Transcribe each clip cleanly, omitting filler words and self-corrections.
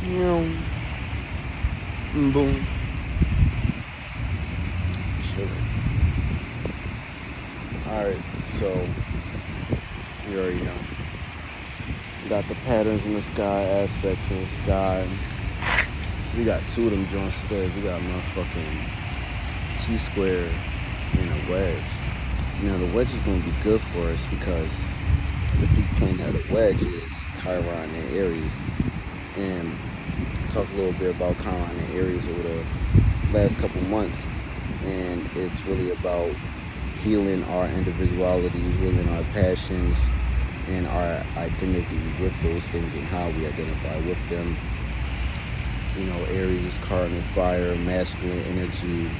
You know, boom, chilling. Alright, so you already know. We got the patterns in the sky, aspects in the sky. We got two of them joints today. We got motherfucking T-Square and a Wedge. Now the Wedge is going to be good for us because the peak planet of the Wedge is Chiron and Aries. And talk a little bit about Chiron and Aries over the last couple months. And it's really about healing our individuality, healing our passions, and our identity with those things and how we identify with them. You know, Aries is cardinal fire, masculine energy,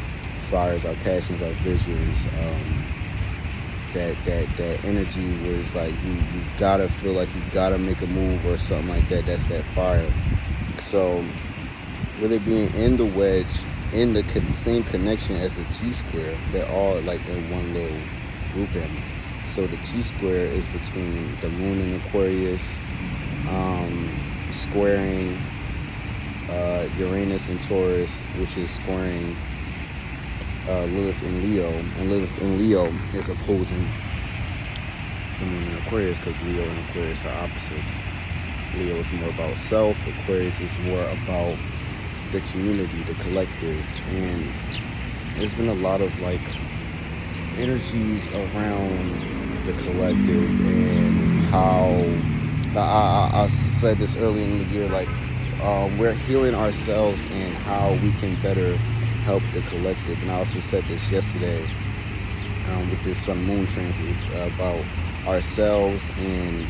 fires our passions, our visions. That energy was like you gotta feel like you gotta make a move or something like that. That's that fire. So with it being in the wedge, in the same connection as the T-square, they're all like in one little grouping. So the T-square is between the moon in Aquarius, squaring Uranus and Taurus, which is squaring Lilith in Leo, and Lilith in Leo is opposing the moon in Aquarius because Leo and Aquarius are opposites. Leo is more about self, Aquarius is more about the community, the collective, and there's been a lot of like energies around the collective and how I said this early in the year, like we're healing ourselves and how we can better help the collective. And I also said this yesterday with this sun moon transit. It's about ourselves and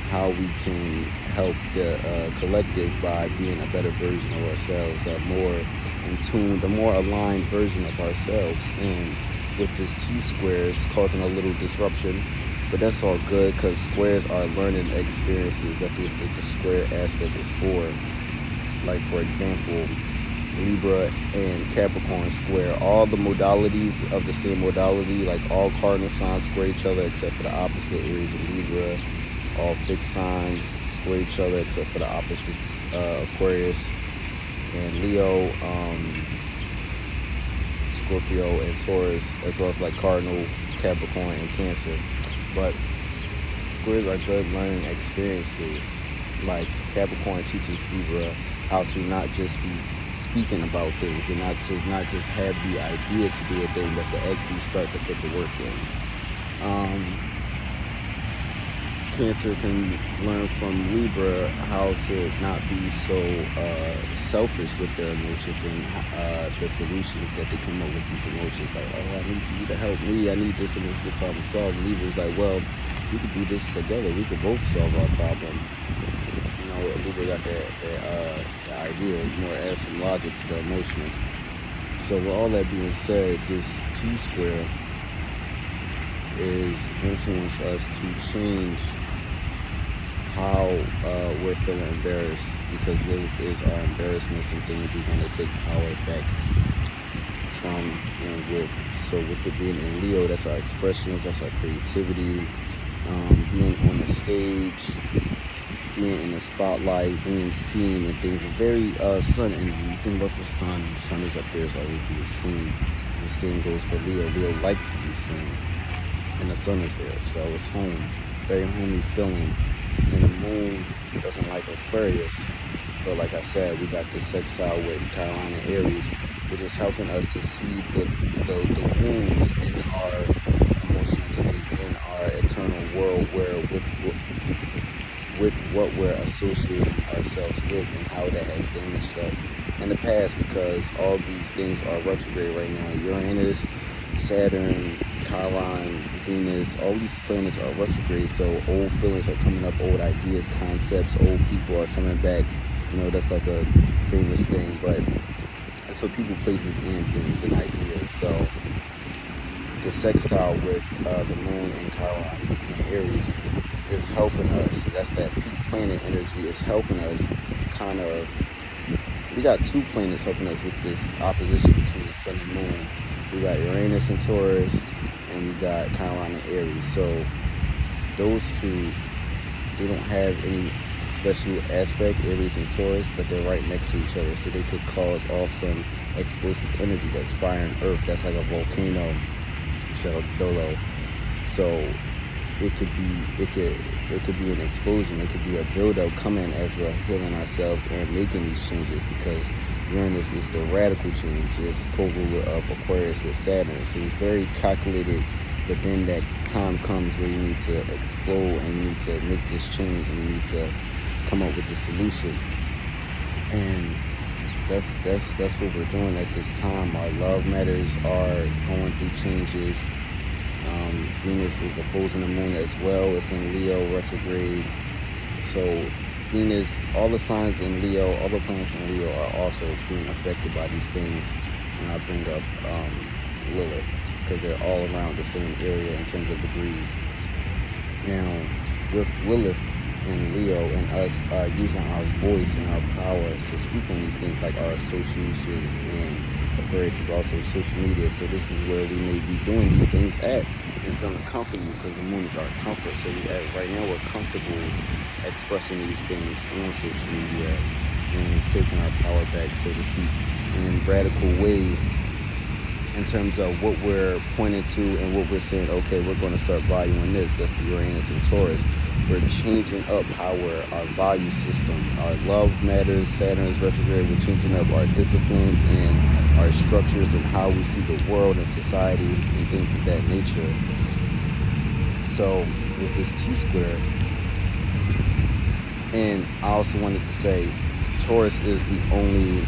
how we can help the collective by being a better version of ourselves, a more in tune, the more aligned version of ourselves. And with this T-square, it's causing a little disruption, but that's all good because squares are learning experiences. That's what the square aspect is for. Like, for example, Libra and Capricorn square, all the modalities of the same modality, like all cardinal signs square each other except for the opposite, Aries and Libra. All fixed signs square each other except for the opposites, Aquarius and Leo, Scorpio and Taurus, as well as like Cardinal, Capricorn, and Cancer. But squares are good learning experiences. Like Capricorn teaches Libra how to not just be speaking about things and not just have the idea to do a thing, but to actually start to put the work in. Cancer can learn from Libra how to not be so selfish with their emotions and the solutions that they come up with these emotions. Like, oh, I need you to help me. I need this emotional problem solved. Libra's like, well, we could do this together. We could both solve our problem. You know, Libra got the idea, more add some logic to the emotional. So with all that being said, this T-square is influence us to change how we're feeling embarrassed, because Lilith is our embarrassments and things we want to take power back from and with. So with it being in Leo, that's our expressions, that's our creativity, being on the stage, being in the spotlight, being seen, and things are very sun energy. You think about the sun is up there, so always being seen. The same goes for Leo. Leo likes to be seen, and the sun is there, so it's home, very homey feeling. And the moon doesn't like Aquarius, but like I said, we got this sextile with Chiron and Aries, which is helping us to see the wounds in our emotional state, in our eternal world, where with what we're associating ourselves with and how that has damaged us in the past, because all these things are retrograde right now. Uranus, Saturn, Chiron, Venus, all these planets are retrograde, so old feelings are coming up, old ideas, concepts, old people are coming back. You know, that's like a famous thing, but it's for people, places, and things and ideas. So the sextile with the moon and Chiron and Aries is helping us. That's that peak planet energy. Is helping us kind of. We got two planets helping us with this opposition between the sun and moon. We got Uranus and Taurus, and we got Chiron and Aries. So those two, they don't have any special aspect, Aries and Taurus, but they're right next to each other, so they could cause off some explosive energy that's firing earth. That's like a volcano, dolo. So it could be an explosion. It could be a buildup coming as we're healing ourselves and making these changes, because Uranus is the radical change. It's co-ruler of Aquarius with Saturn, so it's very calculated. But then that time comes where you need to explode and you need to make this change and you need to come up with the solution. And that's what we're doing at this time. Our love matters are going through changes. Venus is opposing the moon as well. It's in Leo retrograde. So Venus, all the signs in Leo, all the planets in Leo are also being affected by these things. And I bring up Lilith, because they're all around the same area in terms of degrees. Now, with Lilith and Leo and us using our voice and our power to speak on these things, like our associations, and Aquarius is also social media, so this is where we may be doing these things at and feeling comfortable, because the moon is our comfort. So right now we're comfortable expressing these things on social media and taking our power back, so to speak, in radical ways, in terms of what we're pointing to and what we're saying. Okay, we're going to start valuing this. That's the Uranus and Taurus. We're changing up our value system. Our love matters. Saturn is retrograde. We're changing up our disciplines and our structures and how we see the world and society and things of that nature. So with this T-Square, and I also wanted to say, Taurus is the only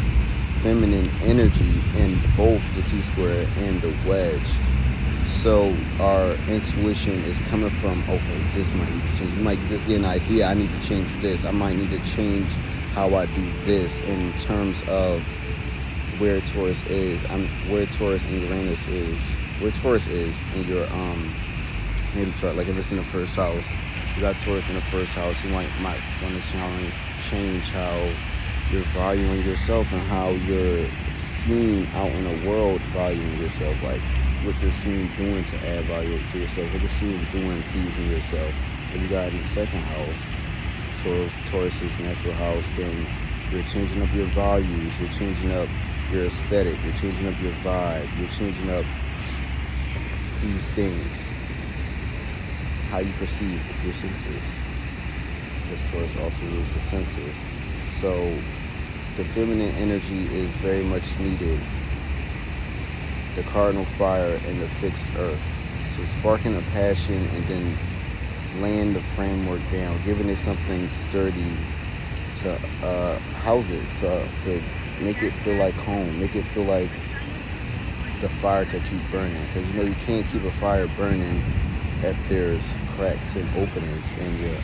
feminine energy in both the T-Square and the wedge. So our intuition is coming from, okay, this might need to change. You might just get an idea, I need to change this. I might need to change how I do this, in terms of where Taurus is. Where Taurus and Uranus is. Where Taurus is in your natal chart. Like if it's in the first house, you got Taurus in the first house, you might want to change how you're valuing yourself and how you're seen out in the world valuing yourself, like what you're seen doing to add value to yourself, what you're seen doing pleasing yourself. If you got in the second house, Taurus's natural house, then you're changing up your values, you're changing up your aesthetic, you're changing up your vibe, you're changing up these things, how you perceive your senses. This Taurus also rules the senses. So the feminine energy is very much needed. The cardinal fire and the fixed earth. So sparking a passion and then laying the framework down, giving it something sturdy to house it, to make it feel like home, make it feel like the fire can keep burning. Because you can't keep a fire burning if there's cracks and openings in your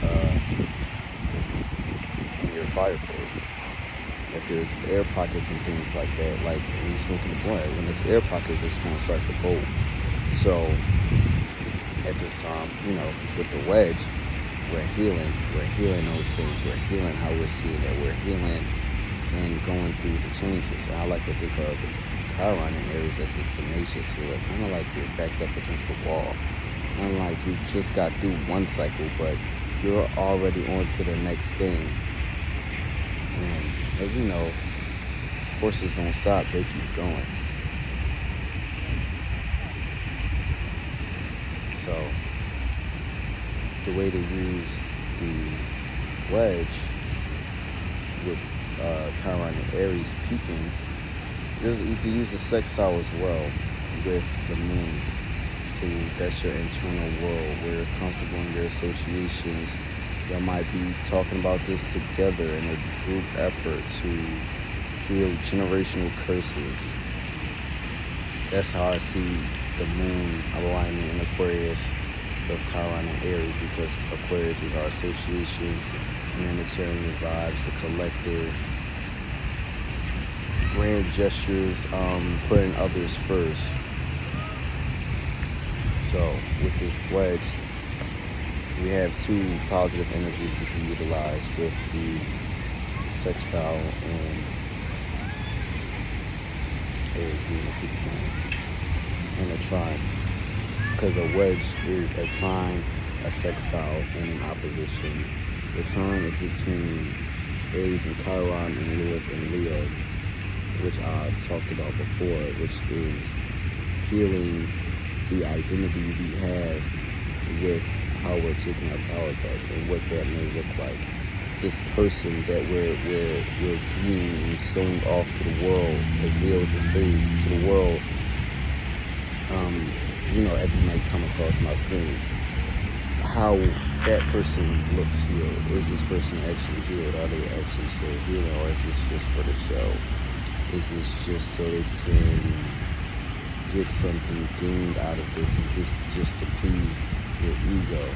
fire pit. If there's air pockets and things like that, like when you're smoking a blunt, when there's air pockets, it's going to start to bolt. So at this time, with the wedge, we're healing those things. We're healing how we're seeing that. We're healing and going through the changes. And I like to think of Chiron in Aries as the tenacious healer, kind of like you're backed up against the wall. Kind of like you just got through one cycle, but you're already on to the next thing. And as you know, horses don't stop, they keep going. So the way to use the wedge with Chiron and Aries peaking, you can use the sextile as well with the moon. So that's your internal world where you're comfortable in your associations. Y'all might be talking about this together in a group effort to heal generational curses. That's how I see the moon alignment in Aquarius of Chiron and Aries, because Aquarius is our associations, humanitarian vibes, the collective, grand gestures, putting others first. So with this wedge, we have two positive energies we can utilize with the sextile and Aries being a peak planet, and a trine. Because a wedge is a trine, a sextile, and an opposition The turn is between Aries and Chiron and Lilith and Leo, which I talked about before, which is healing the identity we have with how we're taking our power back and what that may look like. This person that we're being and showing off to the world, that Leo's the stage to the world. Every night come across my screen. How that person looks healed. Is this person actually healed? Are they actually still healing, or is this just for the show? Is this just so they can get something gained out of this? Is this just to please your ego?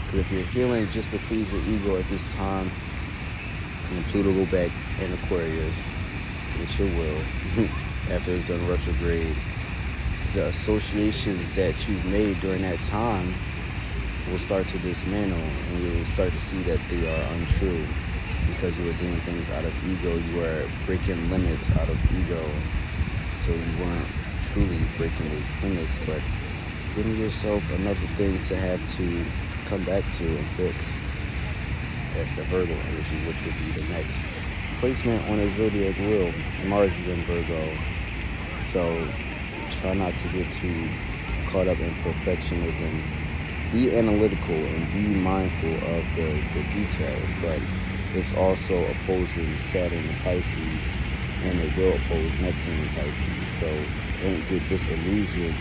Because if you're healing just to please your ego at this time, and Pluto go back in Aquarius, which it will, after it's done retrograde, the associations that you've made during that time will start to dismantle, and you will start to see that they are untrue, because you were doing things out of ego. You were breaking limits out of ego, so you weren't truly breaking those limits, but giving yourself another thing to have to come back to and fix. That's the Virgo energy, which would be the next placement on his zodiac wheel. Mars is in Virgo, so try not to get too caught up in perfectionism. Be analytical and be mindful of the details, but it's also opposing Saturn in Pisces, and it will oppose Neptune in Pisces. So don't get disillusioned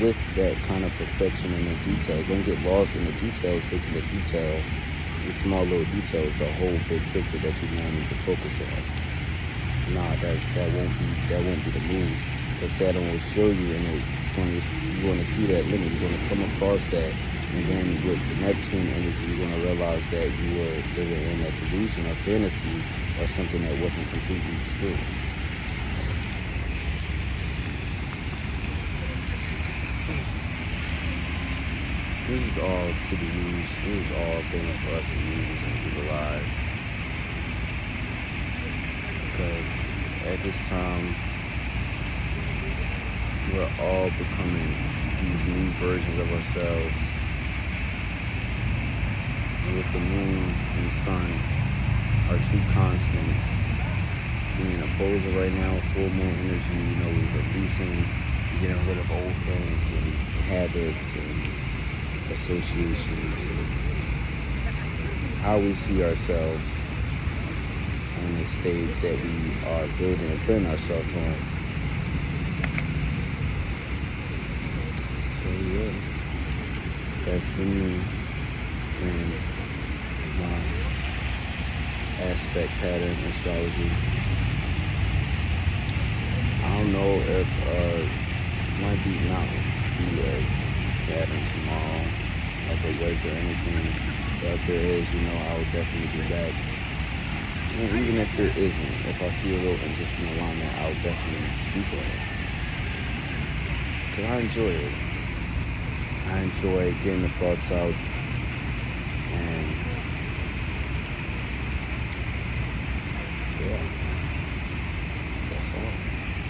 with that kind of perfection in the details. Don't get lost in the details, thinking the small little details, the whole big picture that you now need to focus on. Nah, that won't be the move. Because Saturn will show you, and you're going to see that limit. You're going to come across that, and then with the Neptune energy, you're going to realize that you were living in a delusion or fantasy or something that wasn't completely true. This is all to be used. This is all things for us to use and utilize. Because at this time, we're all becoming these new versions of ourselves. And with the moon and the sun, our two constants being opposing right now, full moon energy, we're releasing, getting rid of old things and habits and associations, and how we see ourselves on the stage that we are building and putting ourselves on. So yeah, that's for me and my aspect pattern astrology. I don't know if might be not be a pattern tomorrow, like a wedge or anything. But if there is, I will definitely be back. And even if there isn't, if I see a little interesting alignment, I'll definitely speak on it. Because I enjoy it. I enjoy getting the thoughts out, and yeah, that's all.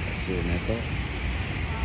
That's it, and that's all.